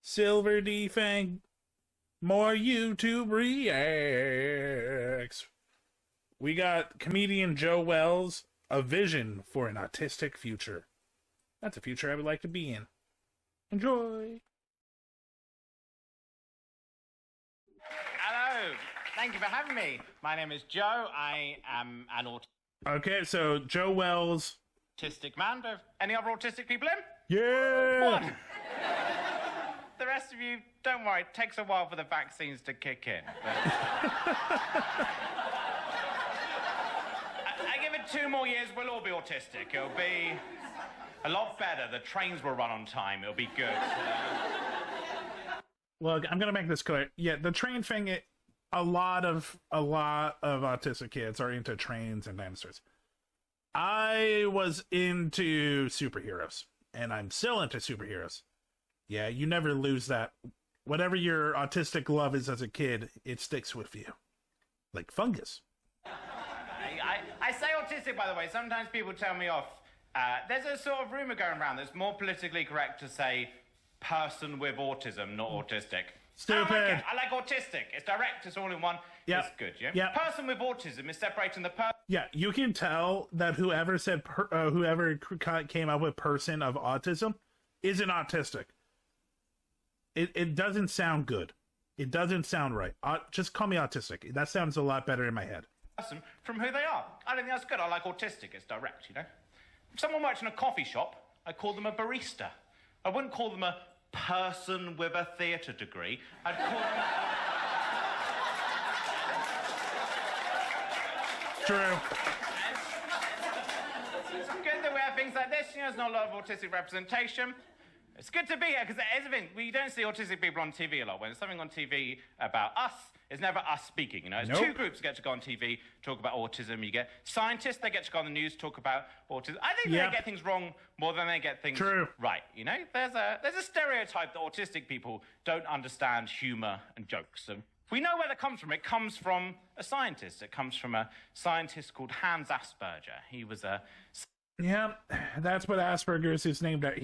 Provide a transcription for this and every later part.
SilverDFanng, more YouTube reacts. We got comedian Joe Wells, a vision for an autistic future. That's a future I would like to be in. Enjoy. Hello. Thank you for having me. My name is Joe. I am an Okay, so Joe Wells. autistic man. Any other autistic people in? Yeah! One. The rest of you, don't worry. It takes a while for the vaccines to kick in. But... I give it 2 more years, we'll all be autistic. It'll be a lot better. The trains will run on time. It'll be good. Look, I'm gonna make this clear. Yeah, the train thing, a lot of autistic kids are into trains and dinosaurs. I was into superheroes, and I'm still into superheroes. Yeah, you never lose that. Whatever your autistic love is as a kid, it sticks with you. Like fungus. I say autistic, by the way. Sometimes people tell me off. There's a sort of rumor going around that's more politically correct to say person with autism, not autistic. Stupid. I like autistic. It's direct, it's all in one. Yep. It's good, yeah? Yep. Person with autism is separating the person. Yeah, you can tell that whoever said, whoever came up with person of autism isn't autistic. It doesn't sound good. It doesn't sound right. Just call me autistic. That sounds a lot better in my head. Person from who they are. I don't think that's good. I like autistic. It's direct, you know? If someone works in a coffee shop, I call them a barista. I wouldn't call them a person with a theatre degree. I'd call them... True. It's good that we have things like this. You know, there's not a lot of autistic representation. It's good to be here, because there's a thing. We don't see autistic people on TV a lot. When there's something on TV about us, it's never us speaking, you know? It's two groups get to go on TV, talk about autism. You get scientists, they get to go on the news, talk about autism. I think they get things wrong more than they get things right, you know? There's a stereotype that autistic people don't understand humour and jokes. And we know where that comes from. It comes from a scientist. It comes from a scientist called Hans Asperger. He was a... Yeah, that's what Asperger's is named at.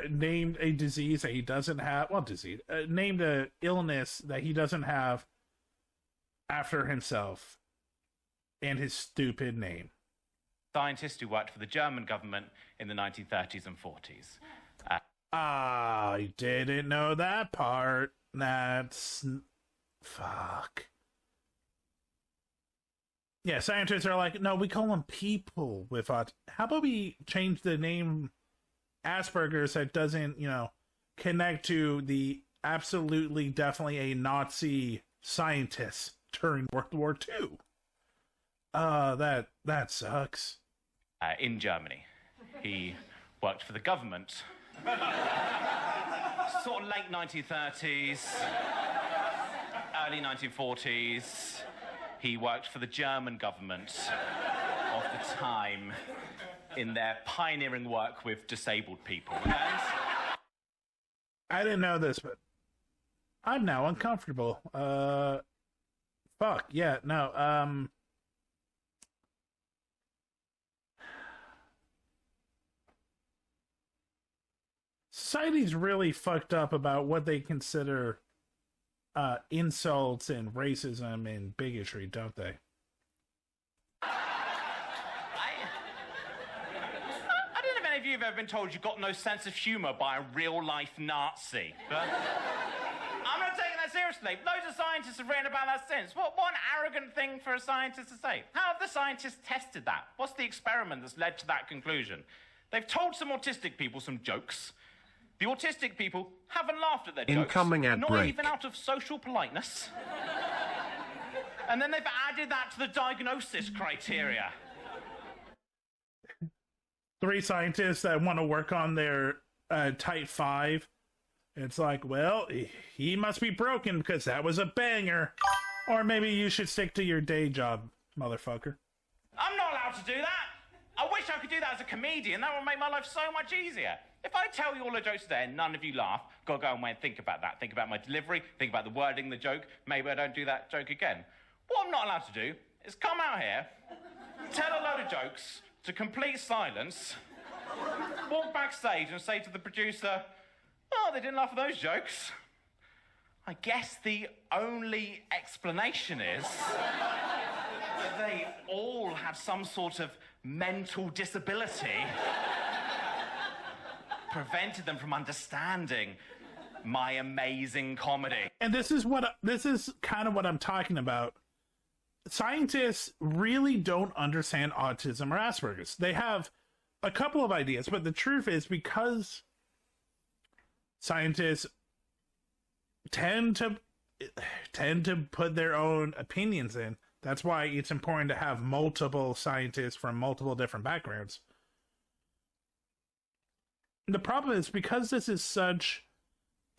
Named a disease that he doesn't have. Well, named a illness that he doesn't have after himself and his stupid name. Scientist who worked for the German government in the 1930s and 40s. I didn't know that part. That's... Fuck. Yeah, scientists are like, no, we call them people with autism. How about we change the name Asperger's that doesn't, you know, connect to the absolutely, definitely a Nazi scientist during World War II. That sucks. In Germany. He worked for the government. Sort of late 1930s, early 1940s. He worked for the German government of the time in their pioneering work with disabled people. And... I didn't know this, but I'm now uncomfortable. Fuck, yeah, no, Society's really fucked up about what they consider insults and racism and bigotry, don't they? I don't know if any of you have ever been told you've got no sense of humour by a real-life Nazi, but I'm not taking that seriously. Loads of scientists have written about that since. What an arrogant thing for a scientist to say. How have the scientists tested that? What's the experiment that's led to that conclusion? They've told some autistic people some jokes. The autistic people haven't laughed at their jokes. Incoming ad not break. Even out of social politeness. And then they've added that to the diagnosis criteria. 3 scientists that want to work on their type 5. It's like, well, he must be broken because that was a banger. Or maybe you should stick to your day job, motherfucker. I'm not allowed to do that. I wish I could do that as a comedian. That would make my life so much easier. If I tell you all the jokes today and none of you laugh, gotta go away and think about that. Think about my delivery, think about the wording of the joke. Maybe I don't do that joke again. What I'm not allowed to do is come out here, tell a load of jokes to complete silence, walk backstage and say to the producer, Oh, they didn't laugh at those jokes. I guess the only explanation is that they all have some sort of mental disability prevented them from understanding my amazing comedy. And this is kind of what I'm talking about. Scientists really don't understand autism or Asperger's. They have a couple of ideas, but the truth is, because scientists tend to put their own opinions in, that's why it's important to have multiple scientists from multiple different backgrounds. The problem is, because this is such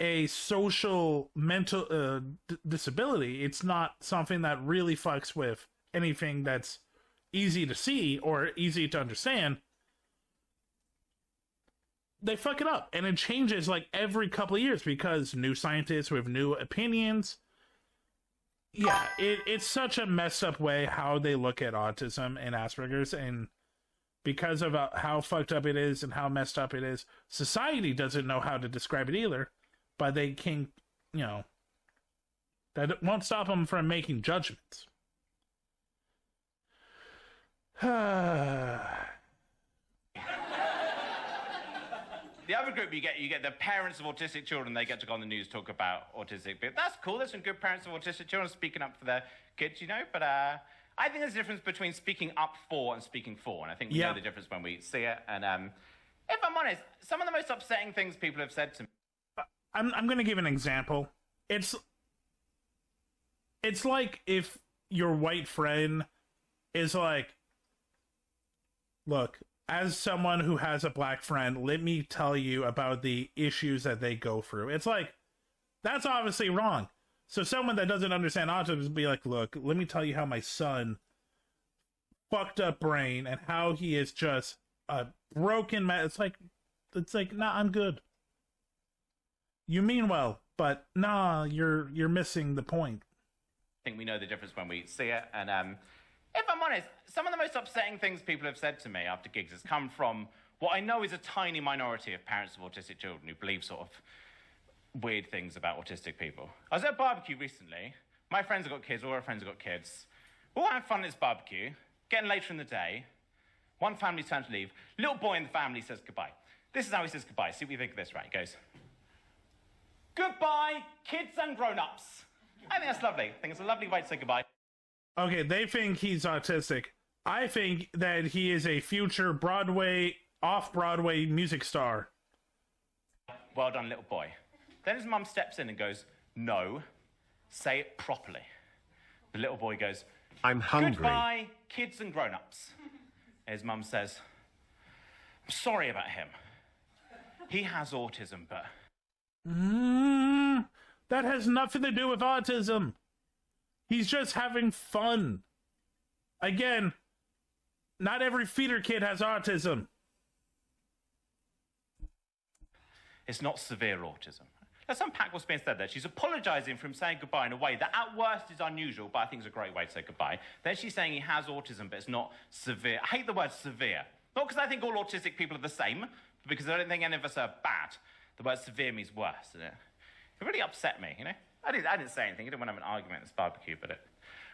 a social mental disability, it's not something that really fucks with anything that's easy to see or easy to understand. They fuck it up, and it changes like every couple of years because new scientists with new opinions. Yeah, it's such a messed up way how they look at autism and Asperger's, and because of how fucked up it is and how messed up it is, society doesn't know how to describe it either, but they can, that won't stop them from making judgments. The other group you get the parents of autistic children. They get to go on the news, talk about autistic. But that's cool. There's some good parents of autistic children speaking up for their kids, But I think there's a difference between speaking up for and speaking for. And I think we know the difference when we see it. And if I'm honest, some of the most upsetting things people have said to me. I'm going to give an example. It's like if your white friend is like, look, as someone who has a black friend, let me tell you about the issues that they go through. It's like, that's obviously wrong. So someone that doesn't understand autism would be like, look, let me tell you how my son fucked up brain and how he is just a broken man. It's like, nah, I'm good. You mean well, but nah, you're missing the point. I think we know the difference when we see it. And if I'm honest, some of the most upsetting things people have said to me after gigs has come from what I know is a tiny minority of parents of autistic children who believe sort of weird things about autistic people. I was at a barbecue recently. My friends have got kids, all our friends have got kids. We're all having fun at this barbecue, getting later in the day. One family's turned to leave. Little boy in the family says goodbye. This is how he says goodbye. See what you think of this, right? He goes, goodbye, kids and grown-ups. I think that's lovely. I think it's a lovely way to say goodbye. Okay, they think he's autistic. I think that he is a future Broadway, off-Broadway music star. Well done, little boy. Then his mum steps in and goes, no, say it properly. The little boy goes, I'm hungry. Goodbye, kids and grown-ups. His mum says, I'm sorry about him. He has autism, but... That has nothing to do with autism. He's just having fun. Again, not every feeder kid has autism. It's not severe autism. Let's unpack what's being said there. She's apologising for him saying goodbye in a way that at worst is unusual, but I think is a great way to say goodbye. Then she's saying he has autism, but it's not severe. I hate the word severe. Not because I think all autistic people are the same, but because I don't think any of us are bad. The word severe means worse, doesn't it? It really upset me, I didn't say anything. I didn't want to have an argument at this barbecue, but it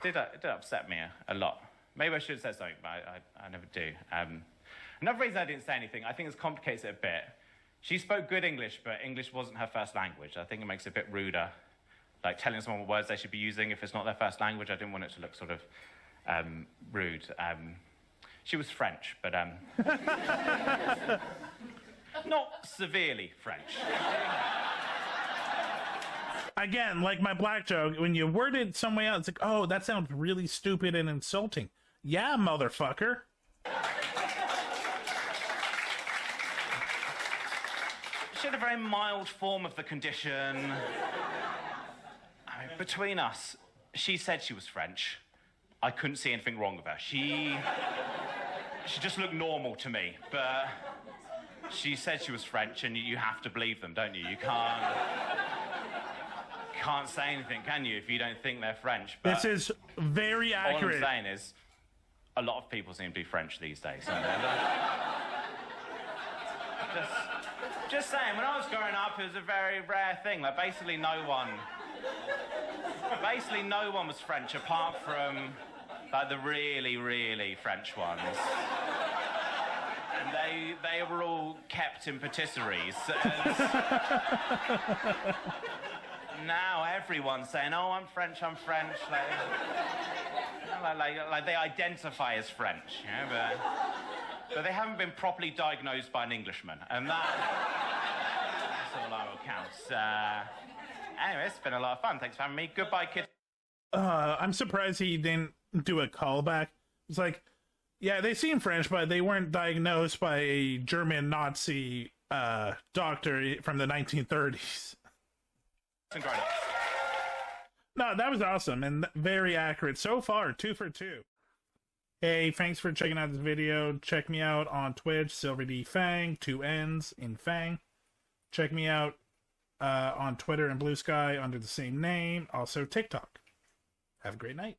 did upset me a lot. Maybe I should have said something, but I never do. Another reason I didn't say anything, I think this complicates it a bit. She spoke good English, but English wasn't her first language. I think it makes it a bit ruder, like telling someone what words they should be using if it's not their first language. I didn't want it to look sort of rude. She was French, but not severely French. Again, like my black joke, when you word it some way out, it's like, oh, that sounds really stupid and insulting. Yeah, motherfucker. She had a very mild form of the condition. I mean, between us, she said she was French. I couldn't see anything wrong with her. She just looked normal to me, but she said she was French, and you have to believe them, don't you? You can't say anything, can you, if you don't think they're French? But this is very accurate. All I'm saying is, a lot of people seem to be French these days. Just saying, when I was growing up, it was a very rare thing. Like, basically no one was French apart from, like, the really, really French ones. And they were all kept in patisseries. Now everyone's saying, oh, I'm French. Like they identify as French, you know, but they haven't been properly diagnosed by an Englishman, and that's all that counts. Anyway, it's been a lot of fun. Thanks for having me. Goodbye, kids. I'm surprised he didn't do a callback. It's like, yeah, they seem French, but they weren't diagnosed by a German Nazi doctor from the 1930s. No, that was awesome and very accurate so far. 2 for 2. Hey, thanks for checking out this video. Check me out on Twitch, SilverDFanng, 2 N's in Fang. Check me out on Twitter and Blue Sky under the same name. Also TikTok. Have a great night.